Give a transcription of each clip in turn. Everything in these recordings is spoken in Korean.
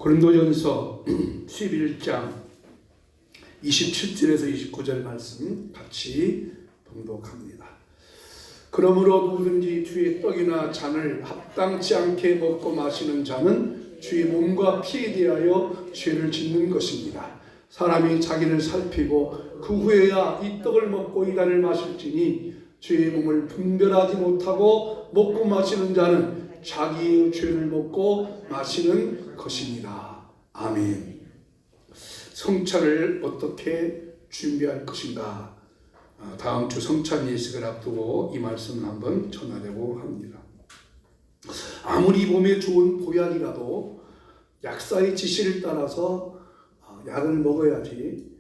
고린도전서 11장 27절에서 29절 말씀 같이 봉독합니다. 그러므로 누구든지 주의 떡이나 잔을 합당치 않게 먹고 마시는 자는 주의 몸과 피에 대하여 죄를 짓는 것입니다. 사람이 자기를 살피고 그 후에야 이 떡을 먹고 이 잔을 마실지니 주의 몸을 분별하지 못하고 먹고 마시는 자는 자기의 죄를 먹고 마시는 것입니다. 아멘. 성찬을 어떻게 준비할 것인가? 다음 주 성찬 예식을 앞두고 이 말씀을 한번 전하려고 합니다. 아무리 몸에 좋은 보약이라도 약사의 지시를 따라서 약을 먹어야지,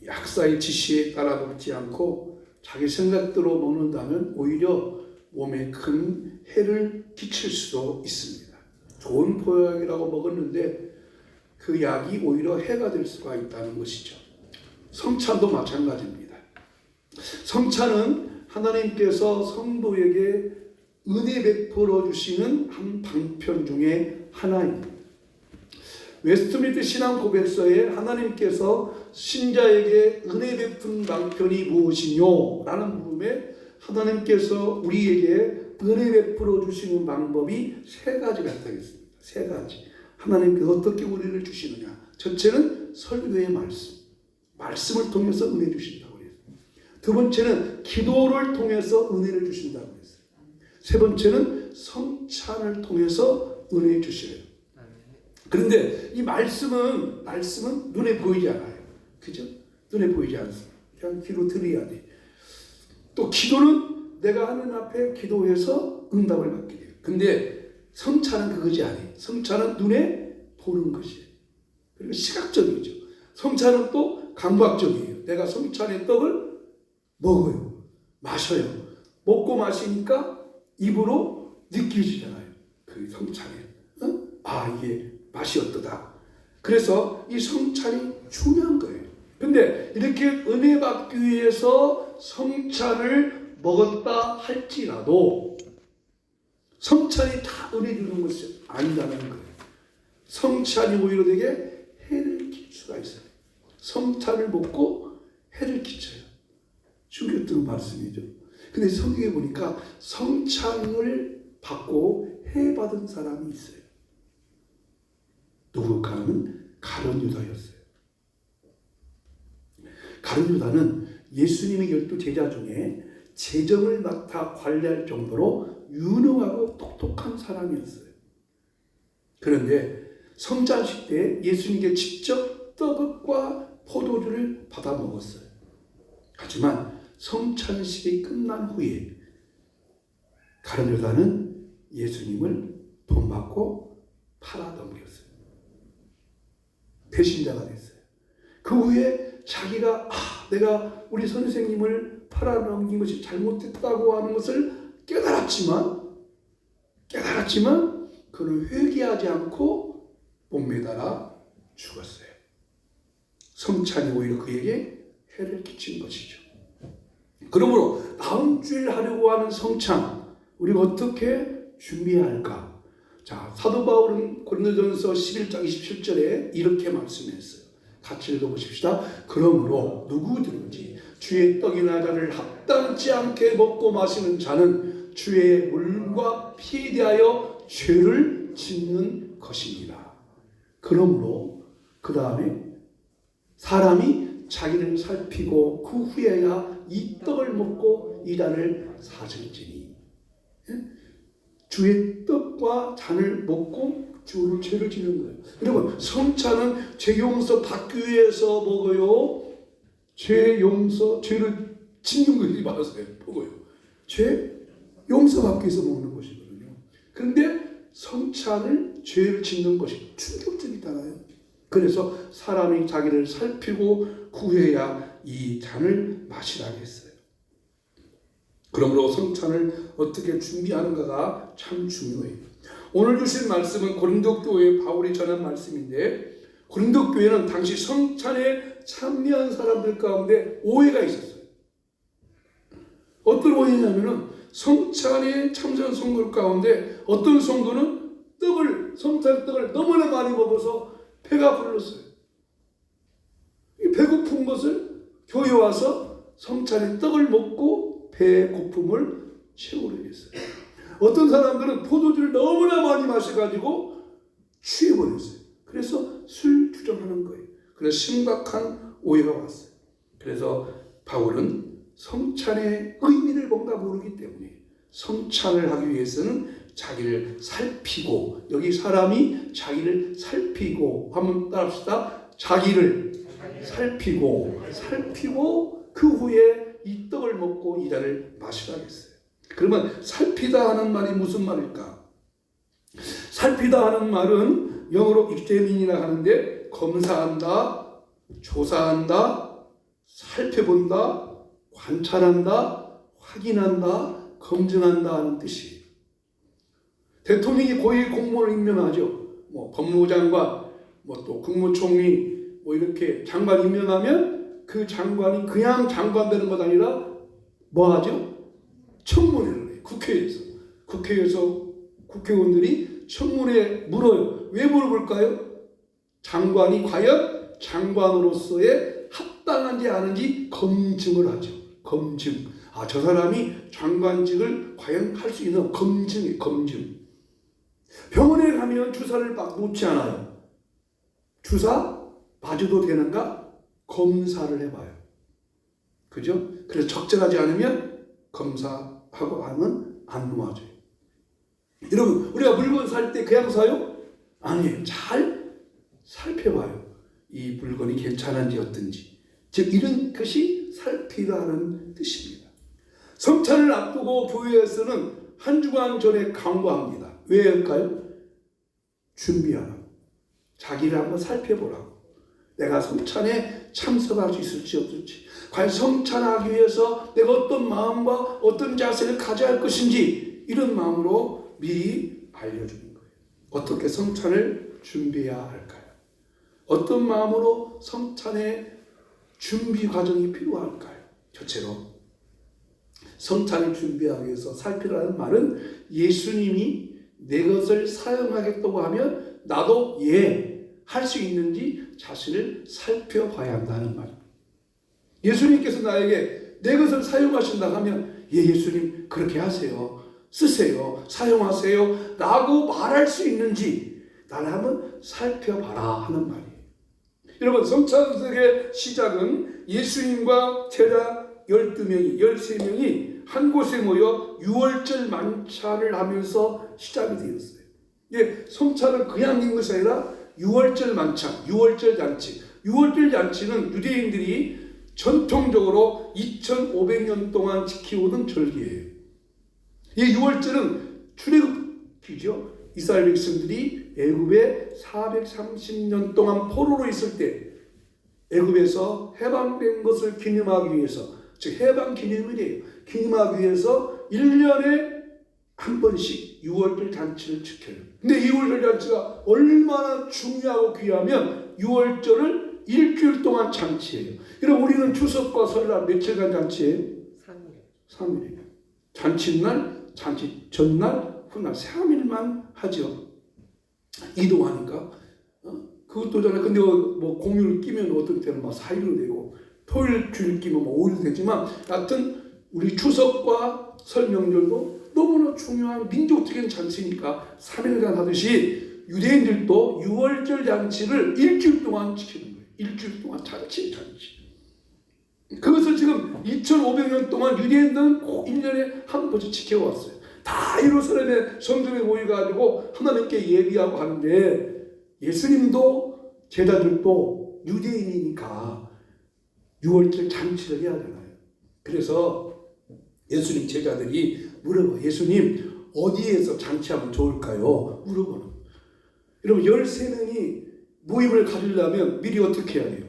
약사의 지시에 따라 먹지 않고 자기 생각대로 먹는다면 오히려 몸에 큰 해를 끼칠 수도 있습니다. 좋은 보약이라고 먹었는데 그 약이 오히려 해가 될 수가 있다는 것이죠. 성찬도 마찬가지입니다. 성찬은 하나님께서 성도에게 은혜 베풀어 주시는 한 방편 중에 하나입니다. 웨스트민트 신앙 고백서에 하나님께서 신자에게 은혜 베푼 방편이 무엇이뇨? 라는 물음에 하나님께서 우리에게 은혜 베풀어 주시는 방법이 세 가지가 있습니다. 세 가지. 하나님께서 어떻게 우리를 주시느냐? 첫째는 설교의 말씀을 통해서 은혜 주신다고 그랬어요. 두 번째는 기도를 통해서 은혜를 주신다고 그랬어요. 세 번째는 성찬을 통해서 은혜 주셔요. 그런데 이 말씀은 눈에 보이지 않아요. 그죠? 눈에 보이지 않습니다. 그냥 귀로 들어야 돼. 또 기도는 내가 하나님 앞에 기도해서 응답을 받게 돼요. 근데 성찬은 그것이 아니에요. 성찬은 눈에 보는 것이에요. 그리고 시각적이죠. 성찬은 또 감각적이에요. 내가 성찬의 떡을 먹어요. 마셔요. 먹고 마시니까 입으로 느껴지잖아요. 그 성찬에. 이게 맛이 어떠다. 그래서 이 성찬이 중요한 거예요. 근데 이렇게 은혜 받기 위해서 성찬을 먹었다 할지라도 성찬이 다 은혜 주는 것이 아니라는 거예요. 성찬이 오히려 되게 해를 끼칠 수가 있어요. 성찬을 먹고 해를 끼쳐요. 충격적인 말씀이죠. 근데 성경에 보니까 성찬을 받고 해 받은 사람이 있어요. 누굴까는 가룟 유다였어요. 가룟 유다는 예수님의 12 제자 중에 재정을 맡아 관리할 정도로 유능하고 똑똑한 사람이었어요. 그런데 성찬식 때 예수님께 직접 떡과 포도주를 받아 먹었어요. 하지만 성찬식이 끝난 후에 가룟 유다는 예수님을 돈 받고 팔아넘겼어요. 배신자가 됐어요. 그 후에 자기가 내가 우리 선생님을 팔아넘긴 것이 잘못됐다고 하는 것을 깨달았지만 그는 회개하지 않고 목매달아 죽었어요. 성찬이 오히려 그에게 해를 끼친 것이죠. 그러므로 다음 주일 하려고 하는 성찬 우리가 어떻게 준비해야 할까? 자, 사도 바울은 고린도전서 11장 27절에 이렇게 말씀했어요. 같이 읽어보십시다. 그러므로 누구든지 주의 떡이나 잔을 합당치 않게 먹고 마시는 자는 주의 물과 피에 대하여 죄를 짓는 것입니다. 그러므로 그 다음에 사람이 자기를 살피고 그 후에야 이 떡을 먹고 이 잔을 사실지니. 주의 떡과 잔을 먹고 주를 죄를 짓는 거예요. 여러분, 성찬은 죄 용서 받기 위해서 먹어요? 죄를 짓는 것이 맞아요. 먹어요. 죄 용서 받기 위해서 먹는 것이거든요. 그런데 성찬을 죄를 짓는 것이 충격적이잖아요. 그래서 사람이 자기를 살피고 후에야 이 잔을 마시라고 했어요. 그러므로 성찬을 어떻게 준비하는가가 참 중요해요. 오늘 주신 말씀은 고린도 교회 바울이 전한 말씀인데, 고린도 교회는 당시 성찬에 참여한 사람들 가운데 오해가 있었어요. 어떤 오해냐면은 성찬에 참여한 성도 가운데 어떤 성도는 떡을 성찬 떡을 너무나 많이 먹어서 배가 불렀어요. 이 배고픈 것을 교회 와서 성찬의 떡을 먹고 배의 고픔을 채우려 했어요. 어떤 사람들은 포도주를 너무나 많이 마셔가지고 취해버렸어요. 그래서 술 주정하는 거예요. 그래서 심각한 오해가 왔어요. 그래서 바울은 성찬의 의미를 뭔가 모르기 때문에 성찬을 하기 위해서는 자기를 살피고, 여기 사람이 자기를 살피고, 한번 따라합시다. 자기를 살피고 그 후에 이 떡을 먹고 이 잔을 마시라 했어요. 그러면 살피다 하는 말이 무슨 말일까? 살피다 하는 말은 영어로 examine이라 하는데 검사한다, 조사한다, 살펴본다, 관찰한다, 확인한다, 검증한다 하는 뜻이에요. 대통령이 고위 공무원을 임명하죠. 뭐 법무장관, 뭐 또 국무총리, 뭐 이렇게 장관 임명하면 그 장관이 그냥 장관 되는 것 아니라 뭐 하죠? 청문회를 해요. 국회에서 국회의원들이 청문회 물어요. 왜 물어볼까요? 장관이 과연 장관으로서의 합당한지 아닌지 검증을 하죠. 검증. 저 사람이 장관직을 과연 할 수 있는 검증이에요. 검증. 병원에 가면 주사를 막 놓지 않아요. 주사 맞아도 되는가? 검사를 해봐요. 그죠? 그래서 적절하지 않으면 검사하고 하면 안 놓아줘요. 여러분, 우리가 물건 살 때 그냥 사요? 아니에요. 잘 살펴봐요. 이 물건이 괜찮은지 어떤지. 즉 이런 것이 살피라는 뜻입니다. 성찬을 앞두고 교회에서는 한 주간 전에 강구합니다. 왜일까요? 준비하라고. 자기를 한번 살펴보라고. 내가 성찬에 참석할 수 있을지 없을지, 과연 성찬하기 위해서 내가 어떤 마음과 어떤 자세를 가져야 할 것인지, 이런 마음으로 미리 알려주는 거예요. 어떻게 성찬을 준비해야 할까요? 어떤 마음으로 성찬의 준비 과정이 필요할까요? 첫째로 성찬을 준비하기 위해서 살피라는 말은 예수님이 내 것을 사용하겠다고 하면 나도 할 수 있는지 자신을 살펴봐야 한다는 말입니다. 예수님께서 나에게 내 것을 사용하신다 하면 예수님 그렇게 하세요, 쓰세요, 사용하세요 라고 말할 수 있는지 나를 한번 살펴봐라 하는 말이에요. 여러분, 성찬식의 시작은 예수님과 제자 12명이 13명이 한 곳에 모여 유월절 만찬을 하면서 시작이 되었어요. 성찬은 그냥 있는 것이 아니라 유월절 만찬, 유월절 잔치. 유월절 잔치는 유대인들이 전통적으로 2500년 동안 지켜오던 절기예요. 이 유월절은 출애굽이죠. 이스라엘 백성들이 애굽에 430년 동안 포로로 있을 때 애굽에서 해방된 것을 기념하기 위해서, 즉 해방 기념일이에요. 기념하기 위해서 1년에 한 번씩 유월절 잔치를 지켜요. 근데 이 유월절 잔치가 얼마나 중요하고 귀하면 유월절을 일주일 동안 잔치해요. 그럼 우리는 추석과 설날 며칠간 잔치해요? 3일이에요. 잔치날, 잔치 전날, 훗날 3일만 하죠. 이동하니까. 그것도 전에 근데 뭐 공휴일 끼면 어떤 때는 막 4일로 되고 토요일 주일 끼면 뭐 5일 되지만, 하여튼 우리 추석과 설 명절도 너무나 중요한 민족적인 잔치니까 3일간 하듯이 유대인들도 유월절 잔치를 일주일 동안 지키는 거예요. 일주일 동안 잔치. 그것을 지금 2500년 동안 유대인들은 꼭 1년에 한 번씩 지켜왔어요. 다 예루살렘의 성전에 모여가지고 하나님께 예비하고 하는데, 예수님도 제자들도 유대인이니까 유월절 잔치를 해야 되나요? 그래서 예수님 제자들이 물어봐. 예수님 어디에서 잔치하면 좋을까요? 물어보는. 여러분 13명이 모임을 가지려면 미리 어떻게 해야 돼요?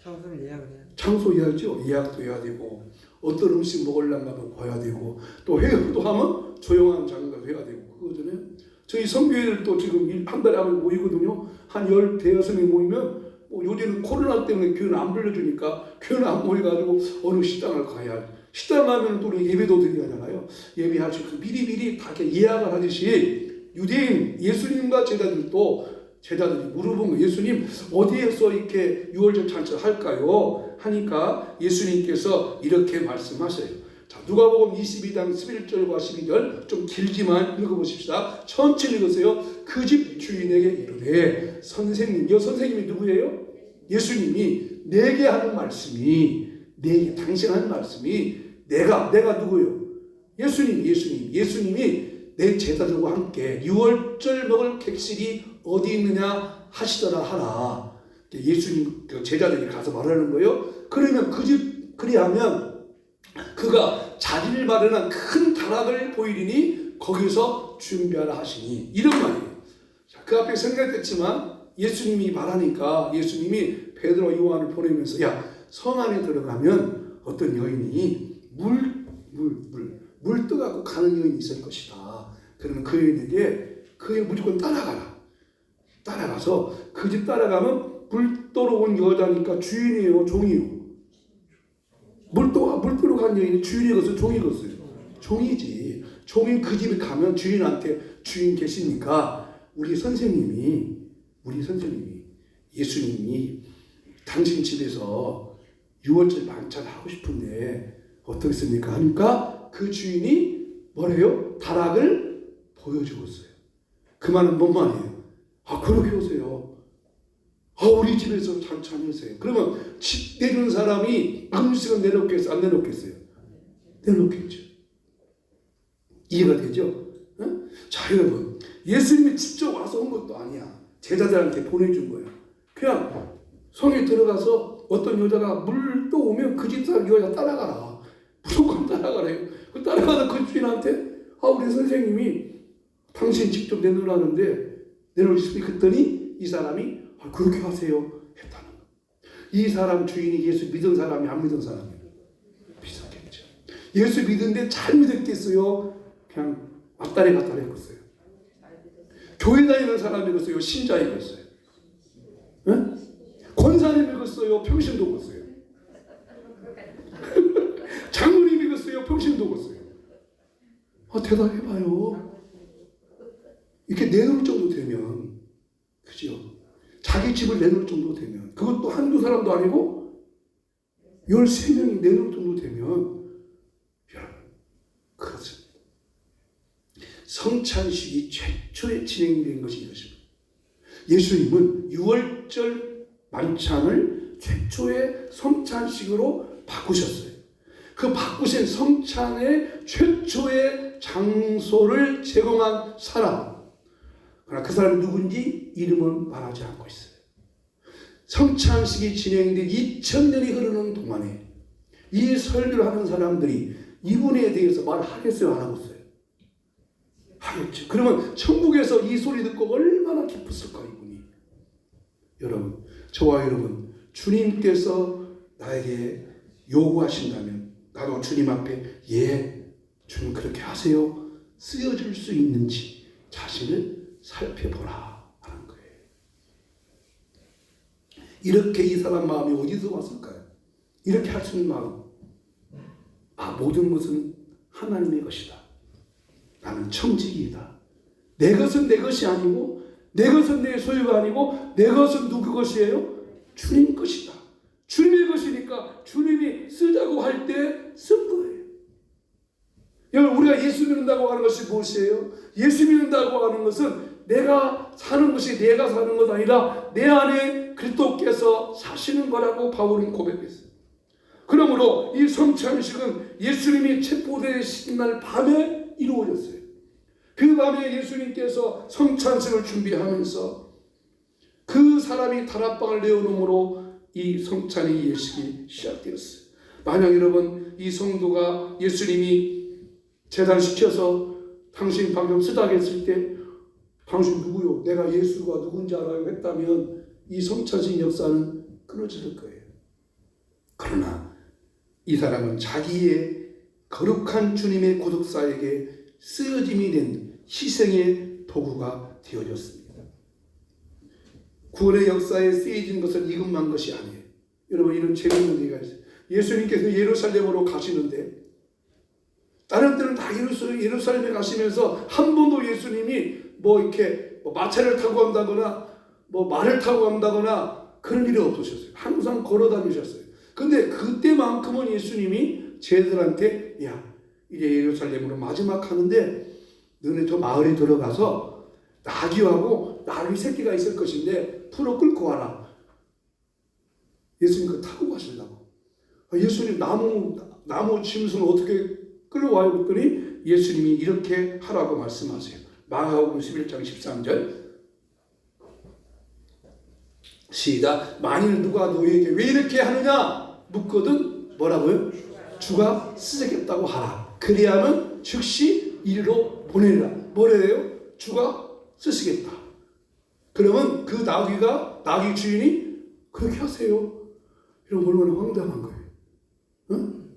장소를 예약을 해야 돼요. 장소 예약죠. 예약도 해야 되고, 어떤 음식 먹으려면 봐야 되고, 또 회의도 하면 조용한 장소가 해야 되고, 그거잖아요. 저희 성교회들도 지금 한 달에 한번 모이거든요. 한 10-15명 모이면 요즘은 코로나 때문에 교회는 안 불러주니까 교회는 안 모여가지고 어느 식당을 가야, 식당 가면 또 예배도 드려야 하잖아요. 예배하시고 미리미리 다 이렇게 예약을 하듯이 유대인 예수님과 제자들이 물어본 거예요. 예수님 어디에서 이렇게 유월절 잔치를 할까요? 하니까 예수님께서 이렇게 말씀하셔요. 자, 누가복음 22장 11절과 12절 좀 길지만 읽어보십시다. 천천히 읽으세요. 그 집 주인에게 이르되 선생님, 이 선생님이 누구예요? 예수님이 내게 하는 말씀이, 내게 당신 하는 말씀이 내가 누구예요? 예수님이 내 제자들과 함께 유월절 먹을 객실이 어디 있느냐 하시더라 하라. 예수님 제자들이 가서 말하는 거예요. 그러면 그 집 그리하면 그가 자리를 마련한 큰 다락을 보이리니 거기서 준비하라 하시니, 이런 말이에요. 자, 그 앞에 생각했지만 예수님이 말하니까 예수님이 베드로와 요한을 보내면서 야, 성 안에 들어가면 어떤 여인이 물 떠갖고 가는 여인이 있을 것이다. 그러면 그 여인에게 그 여인 무조건 따라가서 그 집 따라가면 물 떠러 온 여자니까 주인이에요, 종이요? 물 떠러 간 여인이 주인이겠어요, 종이겠어요? 종이지. 종인 그 집에 가면 주인한테 주인 계시니까 우리 선생님이 예수님이 당신 집에서 유월절 만찬 하고 싶은데 어떻겠습니까? 하니까 그 주인이 뭐래요? 다락을 보여주었어요. 그 말은 뭔 말이에요? 아, 그렇게 오세요. 아, 우리 집에서 잔치하세요. 그러면 집 내준 사람이 음식을 내놓겠어요? 안 내놓겠어요? 내놓겠죠. 이해가 되죠? 어? 자, 여러분, 예수님이 직접 와서 온 것도 아니야. 제자들한테 보내준 거야. 그냥 성에 들어가서 어떤 여자가 물 떠오면 그 집 사람 여자 따라가라. 무조건 따라가래요. 그 따라가서 그 주인한테 아, 우리 선생님이 당신 직접 내놓으라는데 내놓을 수 있니? 그랬더니 이 사람이 아, 그렇게 하세요 했다는 거. 이 사람 주인이 예수 믿은 사람이 안 믿은 사람이에요? 믿었겠죠. 예수 믿은데 잘 믿었겠어요? 그냥 왔다리 갔다리 했겠어요? 교회 다니는 사람이겠어요? 신자이겠어요? 응? 권사님 읽었어요? 평신도 읽었어요? 장로님 읽었어요? 평신도 읽었어요? 아, 대답해봐요. 이렇게 내놓을 정도 되면, 그죠? 자기 집을 내놓을 정도 되면, 그것도 한두 사람도 아니고 13명이 내놓을 정도 되면, 여러분, 그렇습니다. 성찬식이 최초에 진행된 것이 이것입니다. 예수님은 유월절 만찬을 최초의 성찬식으로 바꾸셨어요. 그 바꾸신 성찬의 최초의 장소를 제공한 사람. 그러나 그 사람이 누군지 이름은 말하지 않고 있어요. 성찬식이 진행된 2000년이 흐르는 동안에 이 설교를 하는 사람들이 이분에 대해서 말하겠어요? 안 하겠어요? 하겠죠. 그러면 천국에서 이 소리 듣고 얼마나 기뻤을까 이분이. 여러분, 저와 여러분, 주님께서 나에게 요구하신다면 나도 주님 앞에 주님 그렇게 하세요 쓰여질 수 있는지 자신을 살펴보라 하는 거예요. 이렇게 이 사람 마음이 어디서 왔을까요? 이렇게 할 수 있는 마음. 아, 모든 것은 하나님의 것이다. 나는 청지기이다. 내 것은 내 것이 아니고, 내 것은 내 소유가 아니고, 내 것은 누구 것이에요? 주님 것이다. 주님의 것이니까 주님이 쓰자고 할 때 쓴 거예요. 여러분, 우리가 예수 믿는다고 하는 것이 무엇이에요? 예수 믿는다고 하는 것은 내가 사는 것이 내가 사는 것 아니라 내 안에 그리스도께서 사시는 거라고 바울은 고백했어요. 그러므로 이 성찬식은 예수님이 체포되신 날 밤에 이루어졌어요. 그 밤에 예수님께서 성찬식을 준비하면서 그 사람이 다락방을 내어놓음으로 이 성찬의 예식이 시작되었어요. 만약 여러분 이 성도가 예수님이 제단시켜서 당신 방금 쓰다했을 때 당신 누구요? 내가 예수가 누군지 알아요? 했다면 이 성찬식 역사는 끊어질 거예요. 그러나 이 사람은 자기의 거룩한 주님의 고독사에게 쓰여짐이 된 희생의 도구가 되어졌습니다. 구원의 역사에 쓰여진 것은 이것만 것이 아니에요. 여러분, 이런 재미있는 얘기가 있어요. 예수님께서 예루살렘으로 가시는데 다른 때는 다 예루살렘에 가시면서 한 번도 예수님이 뭐 이렇게 뭐 마차를 타고 간다거나 뭐 말을 타고 간다거나 그런 일이 없으셨어요. 항상 걸어 다니셨어요. 근데 그때만큼은 예수님이 제자들한테 야 이제 예루살렘으로 마지막 하는데 너네 저 마을에 들어가서 나귀하고 나귀 새끼가 있을 것인데 풀어 끌고 와라. 예수님 그거 타고 가시려고. 예수님 나무 짐승을 어떻게 끌어와요? 그랬더니 예수님이 이렇게 하라고 말씀하세요. 마가복음 11장 13절 시작. 만일 누가 너희에게 왜 이렇게 하느냐 묻거든 뭐라고요? 주가 쓰겠다고 하라. 그리하면 즉시 이리로 보내리라. 뭐래요? 주가 쓰시겠다. 그러면 그 나귀 주인이 그렇게 하세요. 이런 얼마나 황당한 거예요. 응?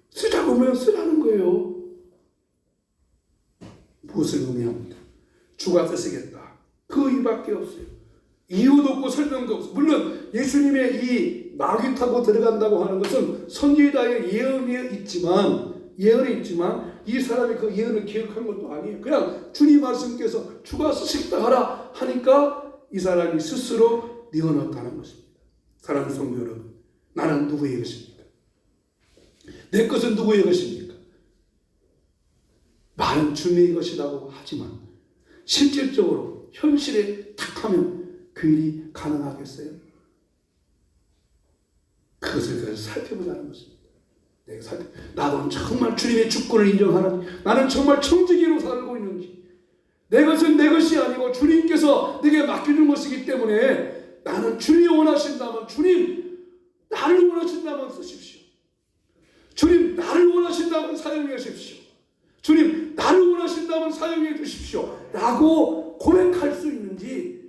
쓰자고 하면 쓰라는 거예요. 무엇을 의미합니까? 주가 쓰시겠다. 그 이유밖에 없어요. 이유도 없고 설명도 없어요. 물론 예수님의 이 나귀 타고 들어간다고 하는 것은 선지자의 예언이 있지만 이 사람이 그 예언을 기억한 것도 아니에요. 그냥 주님 말씀께서 주가 쓰시겠다 하라 하니까 이 사람이 스스로 내어놓았다는 것입니다. 사랑하는 성도 여러분, 나는 누구의 것입니까? 내 것은 누구의 것입니까? 말은 주님의 것이라고 하지만 실질적으로 현실에 탁 하면 그 일이 가능하겠어요? 그것을 살펴보자는 것입니다. 나도 정말 주님의 주권을 인정하는지, 나는 정말 청지기로 살고 있는지, 내 것은 내 것이 아니고 주님께서 내게 맡겨준 것이기 때문에 나는 주님이 원하신다면 주님 나를 원하신다면 쓰십시오. 주님 나를 원하신다면 사용해 주십시오. 주님 나를 원하신다면 사용해 주십시오 라고 고백할 수 있는지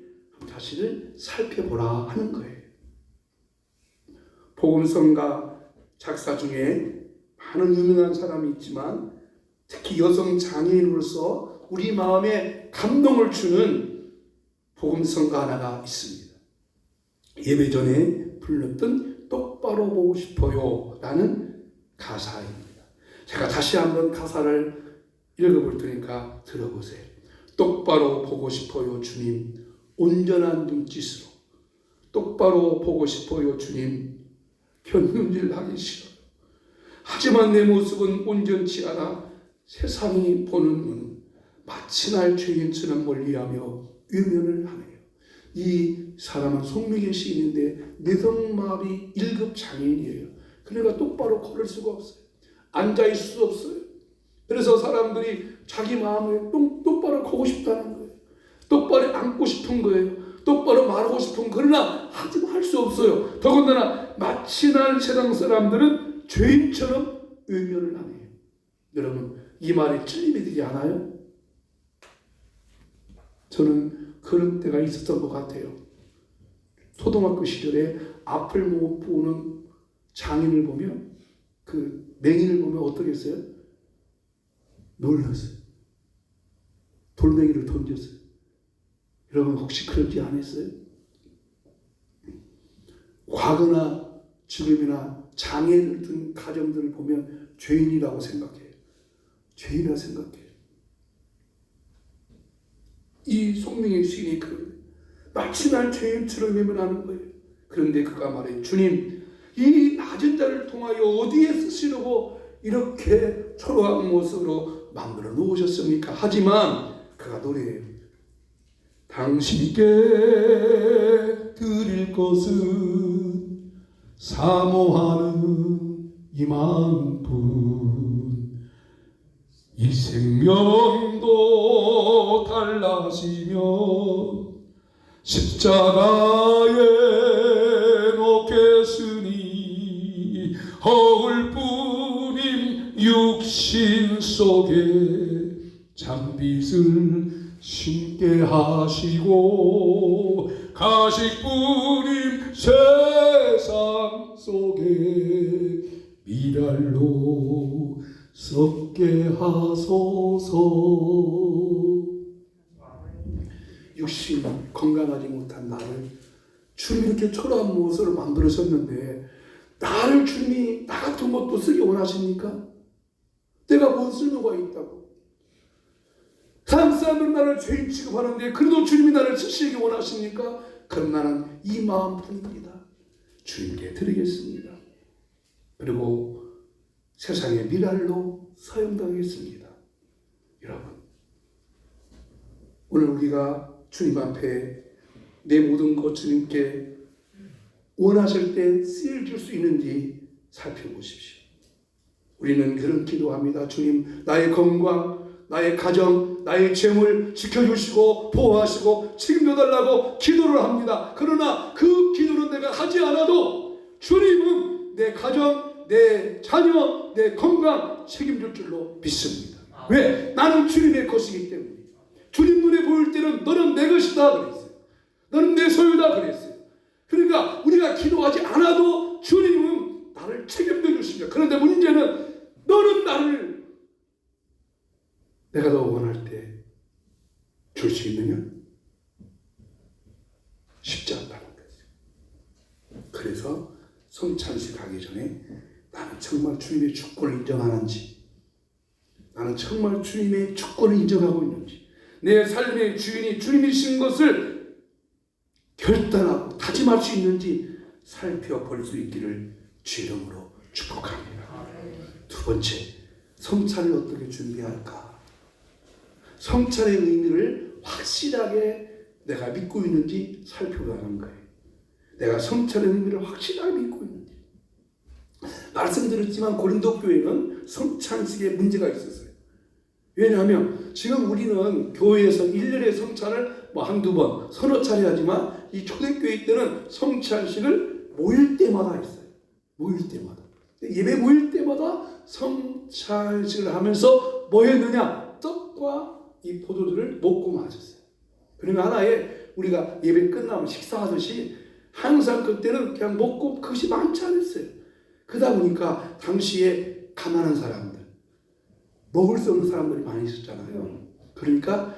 자신을 살펴보라 하는 거예요. 복음성가 작사 중에 많은 유명한 사람이 있지만 특히 여성 장애인으로서 우리 마음에 감동을 주는 복음성가 하나가 있습니다. 예배 전에 불렀던 똑바로 보고 싶어요 라는 가사입니다. 제가 다시 한번 가사를 읽어볼 테니까 들어보세요. 똑바로 보고 싶어요 주님 온전한 눈짓으로. 똑바로 보고 싶어요 주님 견눈질 하기 싫어요. 하지만 내 모습은 온전치 않아 세상이 보는 눈은 마치 날 죄인처럼 멀리하며 외면을 하네요. 이 사람은 송미계 시인인데 뇌성마비 1급 장애인이에요. 그러니까 똑바로 걸을 수가 없어요. 앉아있을 수 없어요. 그래서 사람들이 자기 마음을 똑바로 걷고 싶다는 거예요. 똑바로 앉고 싶은 거예요. 똑바로 말하고 싶은 그러나 하지만 할 수 없어요. 더군다나 마치 날 세상 사람들은 죄인처럼 외면을 하네요. 여러분 이 말이 틀림이 되지 않아요? 저는 그런 때가 있었던 것 같아요. 초등학교 시절에 앞을 못 보는 장인을 보면 그 맹인을 보면 어떻게 했어요? 놀랐어요. 돌멩이를 던졌어요. 여러분 혹시 그런지 안 했어요? 과거나 지금이나 장애를 든 가정들을 보면 죄인이라고 생각해요. 죄인이라고 생각해요. 이 송명의 시인이 마치 날 죄인처럼 외면하는 거예요. 그런데 그가 말해요. 주님, 이 낮은 자를 통하여 어디에 쓰시려고 이렇게 초라한 모습으로 만들어 놓으셨습니까? 하지만 그가 노래해요. 당신께 드릴 것은 사모하는 이만뿐. 이 생명도 달라지며 십자가에 놓겠으니 허울뿐인 육신 속에 잔빛을 신게 하시고 가식뿐인 세상 속에 미랄로 썩게 하소서. 육신 건강하지 못한 나를 주님이 이렇게 초라한 모습을 만들으셨는데 나를 주님이 나 같은 것도 쓰기 원하십니까? 내가 뭔 쓸모가 있다고? 다른 사람들은 나를 죄인 취급하는데 그래도 주님이 나를 쓰시기 원하십니까? 그럼 나는 이 마음뿐입니다. 주님께 드리겠습니다. 그리고 세상의 미랄로 사용당하겠습니다. 여러분, 오늘 우리가 주님 앞에 내 모든 것 주님께 원하실 때 쓰일 줄 수 있는지 살펴보십시오. 우리는 그런 기도합니다. 주님, 나의 건강, 나의 가정, 나의 재물 지켜주시고 보호하시고 책임져달라고 기도를 합니다. 그러나 그 기도는 내가 하지 않아도 주님은 내 가정, 내 자녀, 내 건강 책임질 줄로 믿습니다. 왜? 나는 주님의 것이기 때문에. 주님 눈에 보일 때는 너는 내 것이다 그랬어요. 너는 내 소유다 그랬어요. 그러니까 우리가 기도하지 않아도 주님은 나를 책임져 주십니다. 그런데 문제는 너는 나를 내가 더 원할 때 줄 수 있느냐? 쉽지 않다는 거죠. 그래서 성찬식 하기 전에 나는 정말 주님의 주권을 인정하는지, 나는 정말 주님의 주권을 인정하고 있는지, 내 삶의 주인이 주님이신 것을 결단하고 다짐할 수 있는지 살펴볼 수 있기를 주 이름으로 축복합니다. 두 번째, 성찬을 어떻게 준비할까? 성찬의 의미를 확실하게 내가 믿고 있는지 살펴보는 거예요. 내가 성찬의 의미를 확실하게 믿고 있는지. 말씀드렸지만 고린도 교회는 성찬식에 문제가 있었어요. 왜냐하면 지금 우리는 교회에서 1년에 성찬을 한두 번, 서너 차례 하지만 이 초대교회 때는 성찬식을 모일 때마다 했어요. 모일 때마다. 예배 모일 때마다 성찬식을 하면서 뭐 했느냐? 떡과 이 포도주를 먹고 마셨어요. 그러면 하나의 우리가 예배 끝나면 식사하듯이 항상 그때는 그냥 먹고 그것이 많지 않았어요. 그러다 보니까 당시에 가난한 사람들, 먹을 수 없는 사람들이 많이 있었잖아요. 그러니까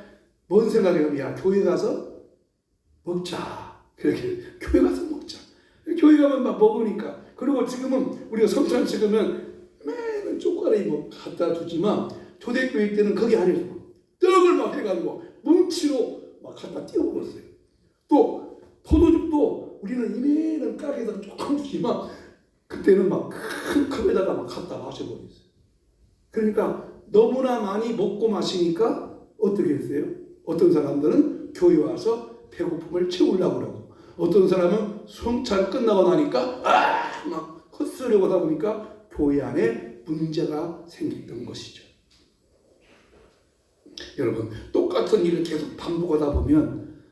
뭔 생각이에요? 야, 교회 가서 먹자. 그렇게 교회 가서 먹자. 교회 가면 막 먹으니까. 그리고 지금은 우리가 성찬 찍으면 매일 쪼가리 뭐 갖다 주지만 초대교회 때는 그게 아니에요. 떡을 막 해가지고 뭉치로 막 갖다 띄워 먹었어요. 또 포도죽도 우리는 이메는 가게에다 조금 주지만 그때는 막 큰 컵에다가 막 갖다 마셔버렸어요. 그러니까 너무나 많이 먹고 마시니까 어떻게 했어요? 어떤 사람들은 교회 와서 배고픔을 채우려고 그러고, 어떤 사람은 성찬 끝나고 나니까 막 헛소리하고 하다 보니까 교회 안에 문제가 생겼던 것이죠. 여러분, 똑같은 일을 계속 반복하다 보면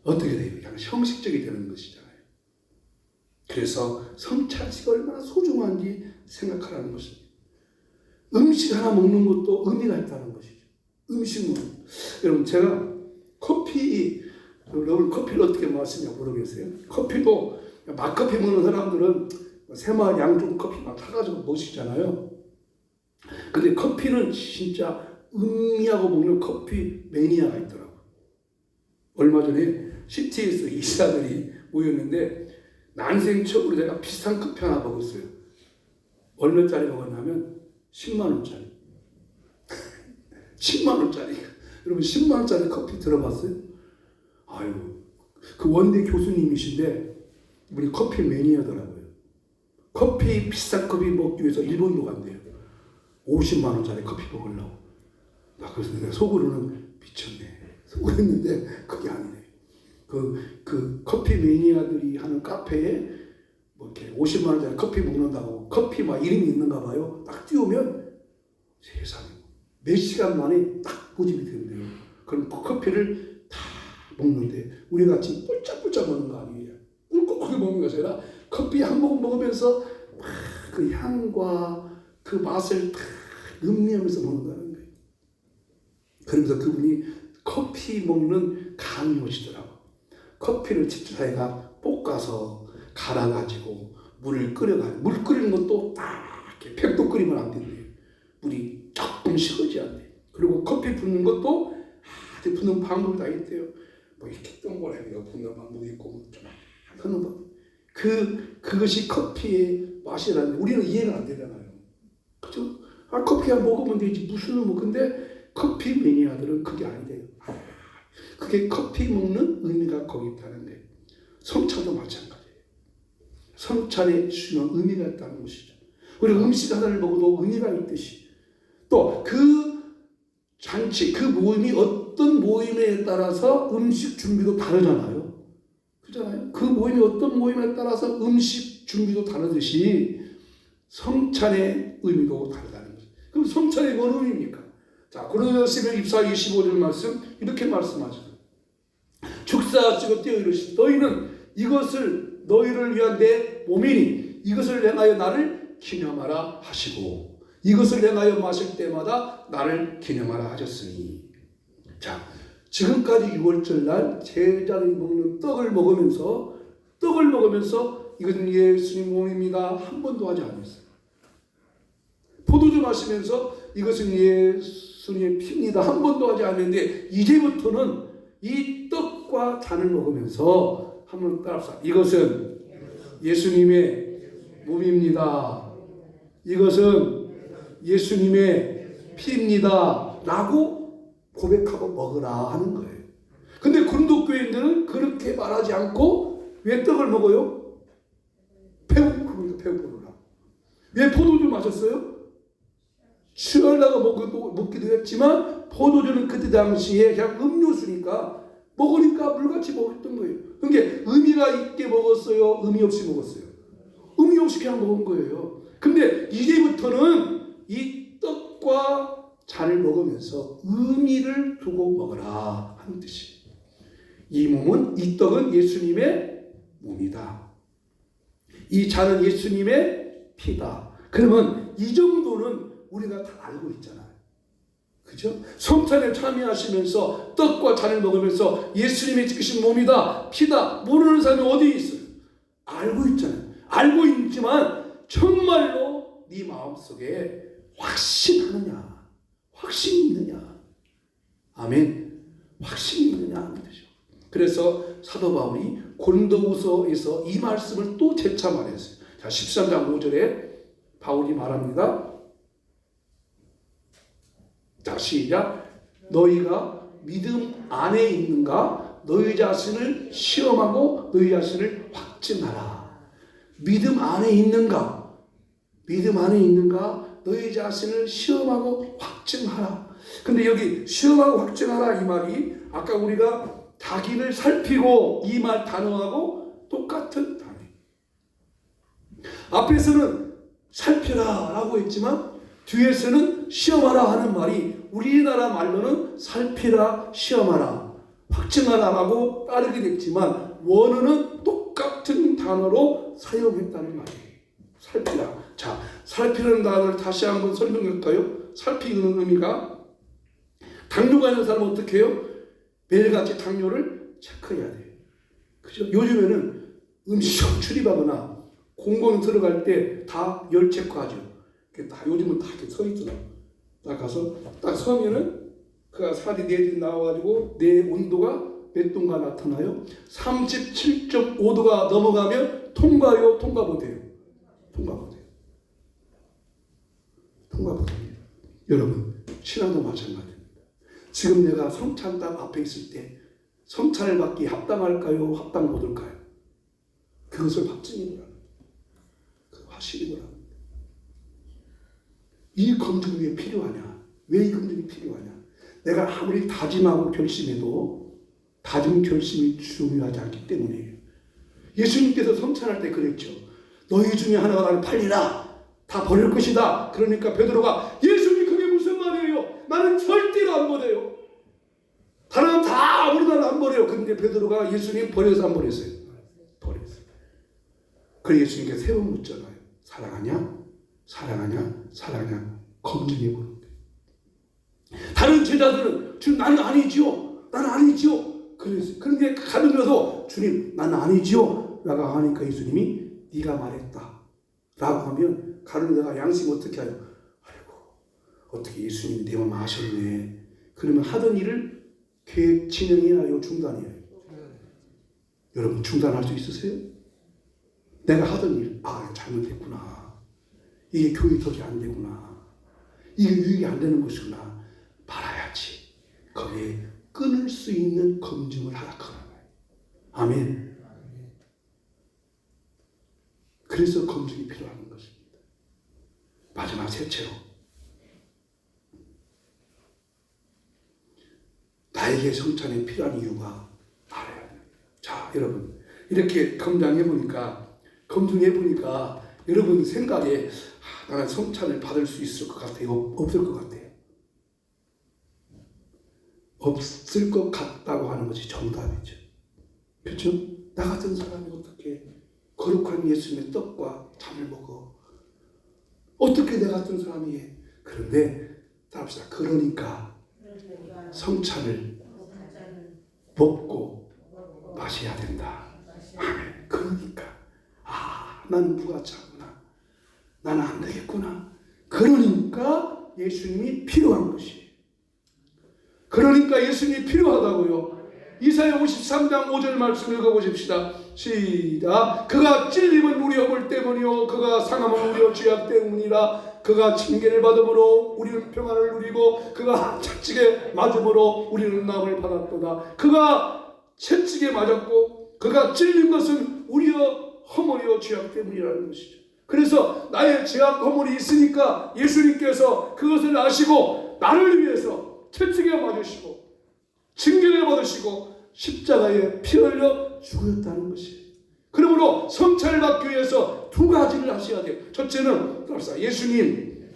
어떻게 돼요? 그냥 형식적이 되는 것이잖아요. 그래서 성찬식이 얼마나 소중한지 생각하라는 것입니다. 음식 하나 먹는 것도 의미가 있다는 것이죠. 음식은 여러분, 제가 여러분 커피를 어떻게 마시냐 모르겠어요. 커피도 막커피 먹는 사람들은 새마을 양쪽 커피 막 타가지고 마시잖아요. 근데 커피는 진짜 음미하고 먹는 커피 매니아가 있더라고요. 얼마 전에 시티에서 이사들이 모였는데 난생 처음으로 제가 비싼 커피 하나 먹었어요. 얼마짜리 먹었냐면 10만 원짜리. 10만 원짜리. 여러분 10만 원짜리 커피 들어봤어요? 아유, 그 원대 교수님이신데 우리 커피 매니아더라고요. 커피 비싼 커피 먹기 위해서 일본도 간대요. 50만 원짜리 커피 먹으려고. 나 그래서 내가 속으로는 미쳤네. 속으로했는데 그게 아니네. 그 커피 매니아들이 하는 카페에 뭐 이렇게 50만 원짜리 커피 먹는다고 커피 막 이름이 있는가 봐요. 딱 띄우면 세상에 몇 시간 만에 딱 모집이 된대요. 그럼 그 커피를 다 먹는데 우리 같이 뿔짝뿔짝 먹는 거 아니에요. 꿀꺽하게 먹는 것이 아니라 커피 한 모금 먹으면서 막 그 향과 그 맛을 다 음미하면서 먹는다는 거예요. 그러면서 그분이 커피 먹는 감이 오시더라고. 커피를 직접 자기가 볶아서 갈아가지고 물을 끓여가지고, 물 끓이는 것도 딱 이렇게 100도 끓이면 안 된대요. 물이 조금씩 흐지 않대요. 그리고 커피 붓는 것도 아주 붓는 방법이 다 있대요. 뭐 이렇게 동그랗게 붓는 방법이 있고 좀 하는 법. 그것이 커피의 맛이라는데 우리는 이해가 안 되잖아요. 그죠? 커피 한 먹으면 되지 무슨 근데 커피 매니아들은 그게 아니래요. 그게 커피 먹는 의미가 거기 있다는 거예요. 성찬도 마찬가지예요. 성찬에 주는 의미가 있다는 것이죠. 우리 음식 하나를 먹어도 의미가 있듯이 또 그 잔치, 그 모임이 어떤 모임에 따라서 음식 준비도 다르잖아요. 그렇잖아요. 그 모임이 어떤 모임에 따라서 음식 준비도 다르듯이 성찬의 의미도 다르다는 거죠. 그럼 성찬이 뭔 의미입니까? 자, 고린도서 12장 25절 말씀 이렇게 말씀하죠. 축사하시고 뛰어 이르시되 너희는 이것을 너희를 위한 내 몸이니 이것을 행하여 나를 기념하라 하시고 이것을 행하여 마실 때마다 나를 기념하라 하셨으니. 자, 지금까지 6월절 날 제자들이 먹는 떡을 먹으면서 이것은 예수님 몸입니다 한 번도 하지 않았어요. 포도주 마시면서 이것은 예수님의 피입니다 한 번도 하지 않았는데 이제부터는 이 떡과 잔을 먹으면서 한번 따라합시다. 이것은 예수님의 몸입니다. 이것은 예수님의 피입니다 라고 고백하고 먹으라 하는 거예요. 근데 고린도 교인들은 그렇게 말하지 않고 왜 떡을 먹어요? 배고프니까. 왜 포도주 마셨어요? 취하려고 먹기도 했지만 포도주는 그때 당시에 그냥 음료수니까 먹으니까 물같이 먹었던 거예요. 그러니까 의미가 있게 먹었어요? 의미 없이 먹었어요? 의미 없이 그냥 먹은 거예요. 근데 이제부터는 이 떡과 잔을 먹으면서 의미를 두고 먹어라 하는 뜻이에요. 이 떡은 예수님의 몸이다. 이 잔은 예수님의 피다. 그러면 이 정도는 우리가 다 알고 있잖아요. 그죠? 성찬에 참여하시면서 떡과 잔을 먹으면서 예수님의 지키신 몸이다, 피다 모르는 사람이 어디 있어요? 알고 있잖아요. 알고 있지만 정말로 네 마음속에 확신하느냐, 확신이 있느냐, 아멘, 확신이 있느냐 하는 거죠. 그래서 사도 바울이 고린도후서에서 이 말씀을 또 재차 말했어요. 자, 13장 5절에 바울이 말합니다. 자, 시작. 너희가 믿음 안에 있는가? 너희 자신을 시험하고 너희 자신을 확증하라. 믿음 안에 있는가? 믿음 안에 있는가? 너희 자신을 시험하고 확증하라. 근데 여기 시험하고 확증하라 이 말이 아까 우리가 자기를 살피고 이 말 단어하고 똑같은 단어예요. 앞에서는 살펴라 라고 했지만 뒤에서는 시험하라 하는 말이 우리나라 말로는 살피라, 시험하라, 확증하라 라고 따르게 됐지만 원어는 똑같은 단어로 사용했다는 말이에요. 살피라. 자, 살피는 단어를 다시 한번 설명할까요? 살피는 의미가 당뇨가 있는 사람은 어떻게 해요? 매일같이 당뇨를 체크해야 돼요. 그죠? 요즘에는 음식 출입하거나 공공 들어갈 때 다 열 체크하죠. 다 요즘은 다 이렇게 서 있더라고. 딱 가서 딱 서면은 그 살이 내리 나와가지고 내 온도가 몇 도가 나타나요? 37.5도가 넘어가면 통과요, 통과 못해요? 통과 못해요. 통과 못합니다. 여러분, 신앙도 마찬가지입니다. 지금 내가 성찬당 앞에 있을 때 성찬을 받기 합당할까요? 합당 못할까요? 그것을 확증이더라. 그 확실이더라. 이 검증이 왜 필요하냐? 왜 이 검증이 필요하냐? 내가 아무리 다짐하고 결심해도 다짐 결심이 중요하지 않기 때문이에요. 예수님께서 성찬할 때 그랬죠. 너희 중에 하나가 나를 팔리라. 다 버릴 것이다. 그러니까 베드로가 예수님 그게 무슨 말이에요? 나는 절대로 안 버려요. 다른 다 아무리 나는 안 버려요. 근데 베드로가 예수님 버려서 안 버렸어요? 버렸어요. 그래서 예수님께 세 번 묻잖아요. 사랑하냐? 사랑하냐? 사랑하냐? 검증해 보는 거예요. 다른 제자들은 주님 나는 아니지요. 나는 아니지요. 그랬어요. 그런데 가면서 주님 나는 아니지요. 라고 하니까 예수님이 네가 말했다. 라고 하면 가는 데가 양심 어떻게 하요? 아이고 어떻게 예수님이 내 마음 아셨네. 그러면 하던 일을 계획 진행이나요? 중단이에요? 여러분 중단할 수 있으세요? 내가 하던 일, 잘못했구나. 이게 교육이 안 되구나. 이게 유익이 안 되는 것이구나. 말아야지. 거기에 끊을 수 있는 검증을 하라 그러는 거예요. 아멘. 그래서 검증이 필요한 것입니다. 마지막 셋째로 나에게 성찬이 필요한 이유가 알아야 돼요. 자, 여러분 이렇게 검증해 보니까 여러분 생각에 나는 성찬을 받을 수 있을 것 같아요? 없을 것 같아요? 없을 것 같다고 하는 것이 정답이죠. 그렇죠? 나 같은 사람이 어떻게 거룩한 예수님의 떡과 잠을 먹어? 어떻게 내 같은 사람이 해? 그런데 따라합시다. 그러니까 성찬을 먹고 마셔야 된다. 아멘. 그러니까 나는 무가차구나. 나는 안 되겠구나. 그러니까 예수님이 필요한 것이. 그러니까 예수님이 필요하다고요. 이사야 53장 5절 말씀 읽어보십시다. 시작. 그가 찔림은 우리 허물 때문이요 그가 상함은 우리 죄악 때문이라. 그가 징계를 받음으로 우리는 평안을 누리고 그가 채찍에 맞음으로 우리는 남을 받았도다. 그가 채찍에 맞았고 그가 찔린 것은 우리의 허물이요 죄악 때문이라는 것이죠. 그래서 나의 죄악 허물이 있으니까 예수님께서 그것을 아시고 나를 위해서 채찍에 맞으시고 징계를 받으시고 십자가에 피 흘려 죽으셨다는 것이에요. 그러므로 성찬을 받기 위해서 두 가지를 하셔야 돼요. 첫째는 예수님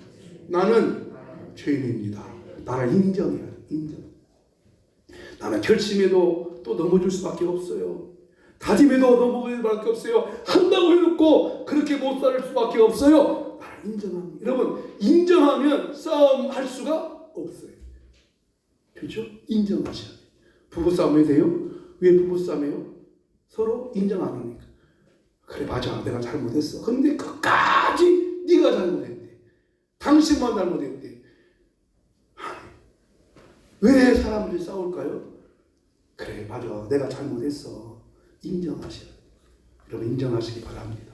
나는 죄인입니다. 나를 인정해야 돼요. 인정. 나는 결심해도 또 넘어질 수밖에 없어요. 다짐해도 넘어질 수밖에 없어요. 한다고 해놓고 그렇게 못 살 수밖에 없어요. 나를 인정합니다. 여러분 인정하면 싸움할 수가 없어요. 그렇죠? 인정하셔야 돼요. 부부싸움 왜 돼요? 왜 부부싸움이에요? 서로 인정 안 하니까. 그래 맞아 내가 잘못했어. 그런데 끝까지 네가 잘못했대. 당신만 잘못했대. 왜 사람들이 싸울까요? 그래 맞아 내가 잘못했어. 인정하셔야 돼요. 여러분 인정하시기 바랍니다.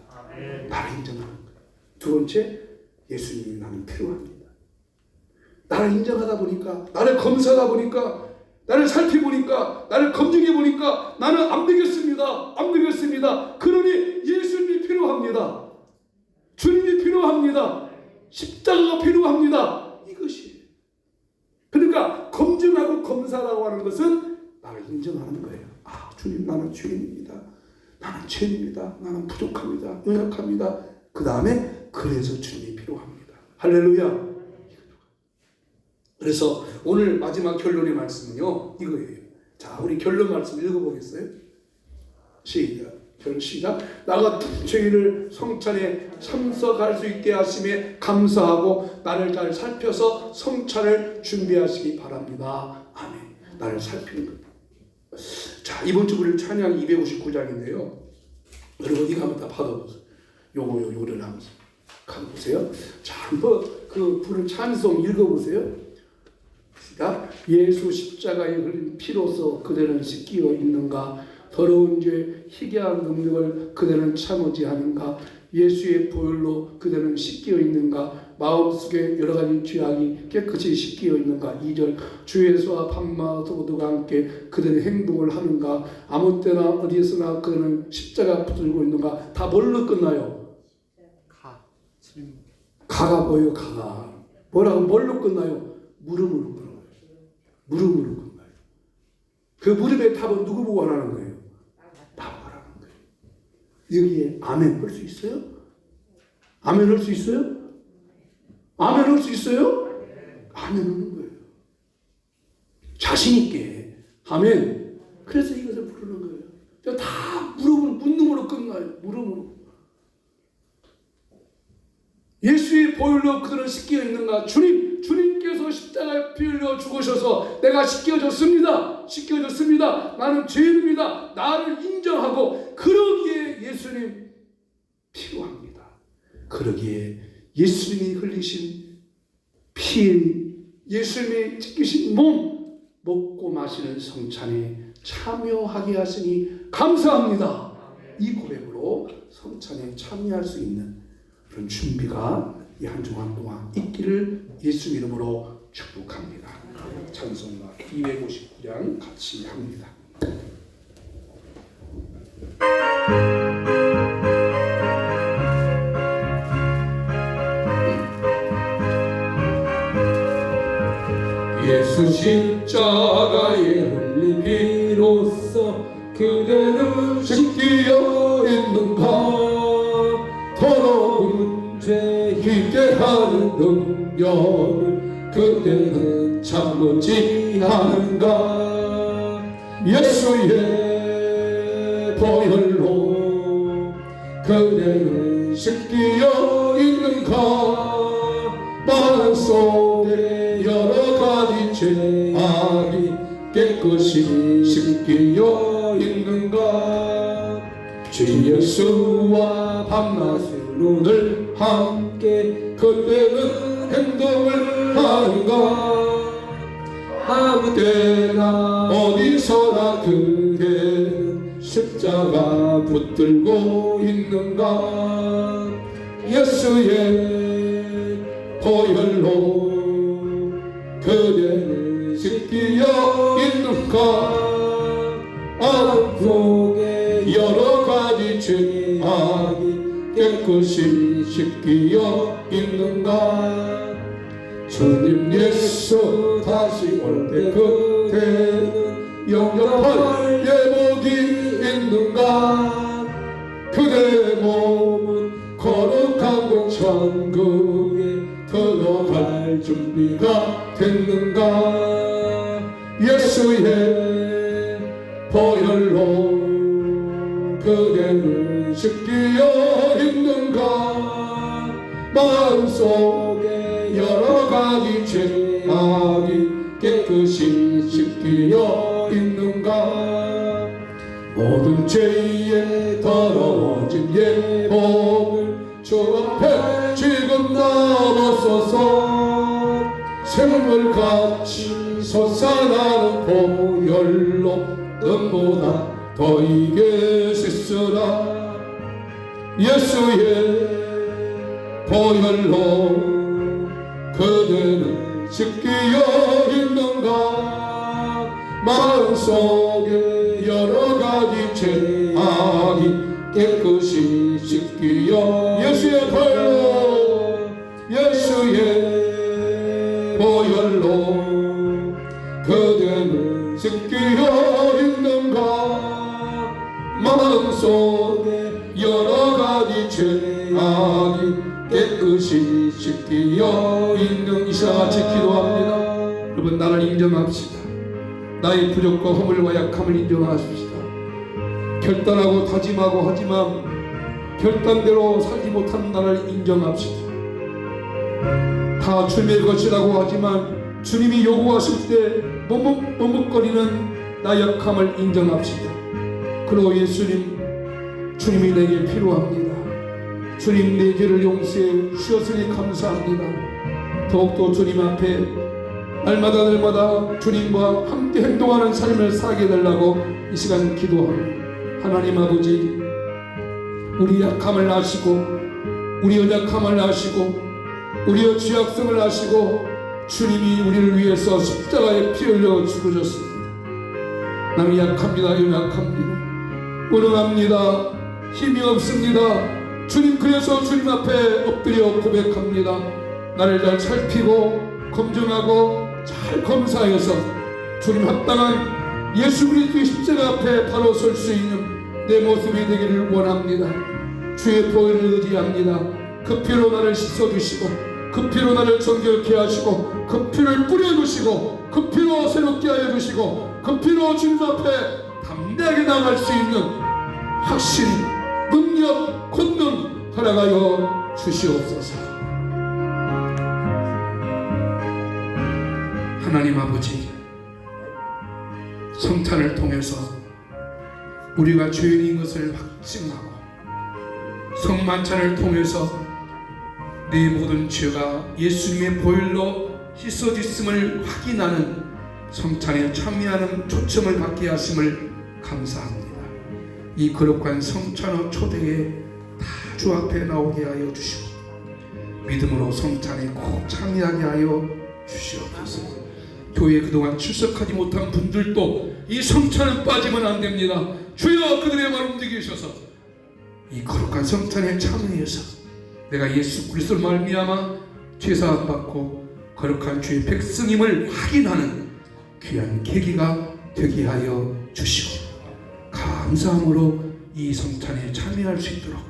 나를 인정하는 거예요. 두 번째 예수님이 나는 필요합니다. 나를 인정하다 보니까 나를 검사하다 보니까 나를 살펴보니까 나를 검증해 보니까 나는 안 되겠습니다. 안 되겠습니다. 그러니 예수님이 필요합니다. 주님이 필요합니다. 십자가가 필요합니다. 이것이 그러니까 검증하고 검사라고 하는 것은 나를 인정하는 거예요. 주님 나는 죄인입니다. 나는 죄인입니다. 나는 부족합니다. 연약합니다. 그 다음에 그래서 주님이 필요합니다. 할렐루야. 그래서 오늘 마지막 결론의 말씀은요 이거예요. 자 우리 결론 말씀 읽어보겠어요? 시작. 결론 시작. 나 같은 죄인을 성찬에 참석할 수 있게 하심에 감사하고 나를 잘 살펴서 성찬을 준비하시기 바랍니다. 아멘. 나를 살피는 것. 자 이번 주 우리 찬양 259장인데요. 여러분 이거 한번 다 받아보세요. 요거를 한번 가보세요. 자 한번 그 부른 찬송 읽어보세요. 예수 십자가에 흘린 피로서 그대는 씻기어 있는가? 더러운 죄 희귀한 능력을 그대는 참으지 하는가? 예수의 보혈로 그대는 씻기어 있는가? 마음속에 여러 가지 죄악이 깨끗이 씻기어 있는가? 2절 주 예수와 밤마다 함께 그대는 행동을 하는가? 아무 때나 어디에서나 그대는 십자가 붙들고 있는가? 다 뭘로 끝나요? 가가 뭐예요? 가가 뭐라고 뭘로 끝나요? 물음으로 끝나요. 물음으로 끝나요. 그 물음의 답은 누구 보고 하라는 거예요? 나 보고 하라는 거예요. 여기에 아멘 할 수 있어요? 아멘 할 수 있어요? 아멘 할 수 있어요? 아멘 하는 거예요. 자신 있게 아멘. 그래서 이것을 부르는 거예요. 다 물음으로 끝나요. 물음으로. 예수의 보혈로 그들은 씻겨 있는가? 주님께서 십자가에 피 흘려 죽으셔서 내가 씻겨졌습니다. 나는 죄인입니다. 나를 인정하고 그러기에 예수님 필요합니다. 그러기에 예수님이 흘리신 피, 예수님이 찢기신 몸 먹고 마시는 성찬에 참여하게 하시니 감사합니다. 이 고백으로 성찬에 참여할 수 있는 그런 준비가 이 한 주간 동안 있기를 예수 이름으로 축복합니다. 찬송가 259장 같이 합니다. 예수 십자가에 흘린 피로써 그대는 씻기어 있는가. 더러운 죄 힘게 하는 능력을 그대는 참지 않은가. 예수의 보혈로 그대는 씻기어 있는가. 마음속에 여러 가지 죄악이 깨끗이 씻기어 있는가. 주 예수와 밤낮으로 늘 함께 그때는 행동을 하는가. 아무 때나 어디서나 그대는 십자가 붙들고 있는가. 예수의 보혈로 그대는 씻기어 있는가. 마음속에 여러 가지 죄악이 깨끗이 씻기어 있는가. 주님 예수 다시 올 때 그대는 영접할 예복이 있는가. 그대의 몸은 거룩한 곳 천국에 들어갈 준비가 됐는가. 예수의 보혈로 그대는 씻기어 있는가. 마음속에 여러 가지 죄악이 깨끗이 씻기어 있는가. 모든 죄에 더러워진 예복을 주 앞에 지금 남았소서. 샘물같이 솟아나는 보혈로 눈보다 더 이게 씻으라. 예수의 보혈로 그대는 씻기어 있는가. 마음속에 여러 가지 죄악이 깨끗이 씻기어. 예수의 보혈로 예수의 보혈로 그대는 씻기어 있는가. 마음속에 여러 가지 죄악이 깨끗이 씻기어 있는. 이 시간 같이 기도합니다. 여러분, 나를 인정합시다. 나의 부족과 허물과 약함을 인정하십시다. 결단하고 다짐하고 하지만 결단대로 살지 못한 나를 인정합시다. 다 주님의 것이라고 하지만 주님이 요구하실 때 머뭇거리는 나 약함을 인정합시다. 그리고 예수님, 주님이 내게 필요합니다. 주님, 내 죄를 용서해 주셨으니 감사합니다. 더욱더 주님 앞에 날마다 주님과 함께 행동하는 삶을 살게 해달라고 이 시간 기도합니다. 하나님 아버지, 우리 약함을 아시고 우리 연약함을 아시고 우리의 죄악성을 아시고 주님이 우리를 위해서 십자가에 피 흘려 죽으셨습니다. 나는 약합니다. 연약합니다. 무능합니다. 힘이 없습니다. 주님, 그래서 주님 앞에 엎드려 고백합니다. 나를 잘 살피고 검증하고 잘 검사해서 주님 합당한 예수 그리스도의 십자가 앞에 바로 설 수 있는 내 모습이 되기를 원합니다. 주의 보혈을 의지합니다. 그 피로 나를 씻어주시고 그 피로 나를 정결케 하시고 그 피를 뿌려주시고 그 피로 새롭게 하여 주시고 그 피로 주님 앞에 담대하게 나갈 수 있는 확신, 능력, 권능 허락하여 주시옵소서. 하나님 아버지, 성찬을 통해서 우리가 죄인인 것을 확증하고 성만찬을 통해서 내 모든 죄가 예수님의 보혈로 씻어졌음을 확인하는 성찬에 참여하는 초청을 받게 하심을 감사합니다. 이 거룩한 성찬의 초대에 다 주 앞에 나오게 하여 주시고 믿음으로 성찬에 꼭 참여하게 하여 주시옵소서. 교회에 그동안 출석하지 못한 분들도 이 성찬은 빠지면 안 됩니다. 주여 그들의 마음을 움직이셔서 이 거룩한 성찬에 참여해서 내가 예수 그리스도를 말미암아 죄사함 받고 거룩한 주의 백성임을 확인하는 귀한 계기가 되게 하여 주시고 감사함으로 이 성찬에 참여할 수 있도록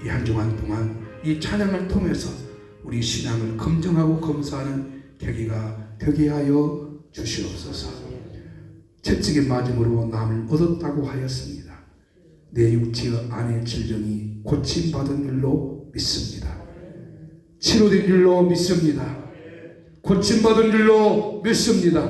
이 한 주간 동안 이 찬양을 통해서 우리 신앙을 검증하고 검사하는 계기가 되게 하여 주시옵소서. 채찍의 맞음으로 남을 얻었다고 하였습니다. 내 육체 안의 질병이 고침받은 줄로 믿습니다. 치료된 줄로 믿습니다. 고침받은 줄로 믿습니다.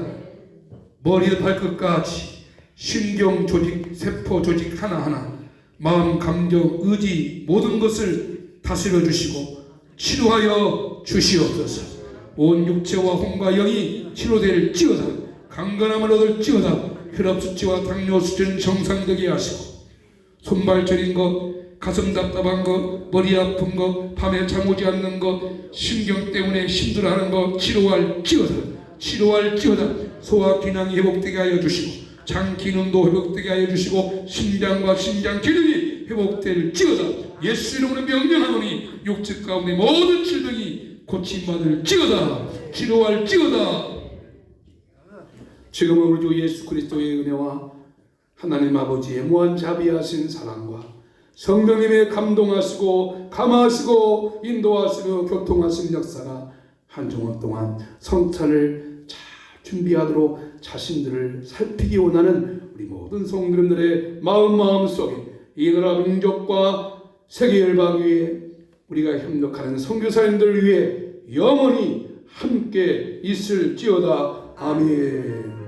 머리에서 발끝까지 신경 조직, 세포 조직 하나하나 마음, 감정, 의지 모든 것을 다스려 주시고 치료하여 주시옵소서. 온 육체와 혼과 영이 치료될지어다. 강건함을 얻을지어다. 혈압 수치와 당뇨 수치는 정상되게 하시고 손발 저린 것, 가슴 답답한 것, 머리 아픈 것, 밤에 잠 오지 않는 것, 신경 때문에 힘들어하는 것 치료할지어다. 치료할지어다. 소화 기능이 회복되게 하여 주시고 장 기능도 회복되게 하여 주시고 심장과 심장 기능이 회복될지어다. 예수 이름으로 명령하노니 육체 가운데 모든 질병이 고침받을지어다. 치료할지어다. 지금은 우리 주 예수 그리스도의 은혜와 하나님 아버지의 무한 자비하신 사랑과 성령님의 감동하시고 감하시고 인도하시며 교통하시는 역사가 한 주간 동안 성찬을 잘 준비하도록 자신들을 살피기 원하는 우리 모든 성도님들의 마음 속에 이 나라 민족과 세계 열방 위에 우리가 협력하는 선교사님들 위해 영원히 함께 있을지어다. 아멘.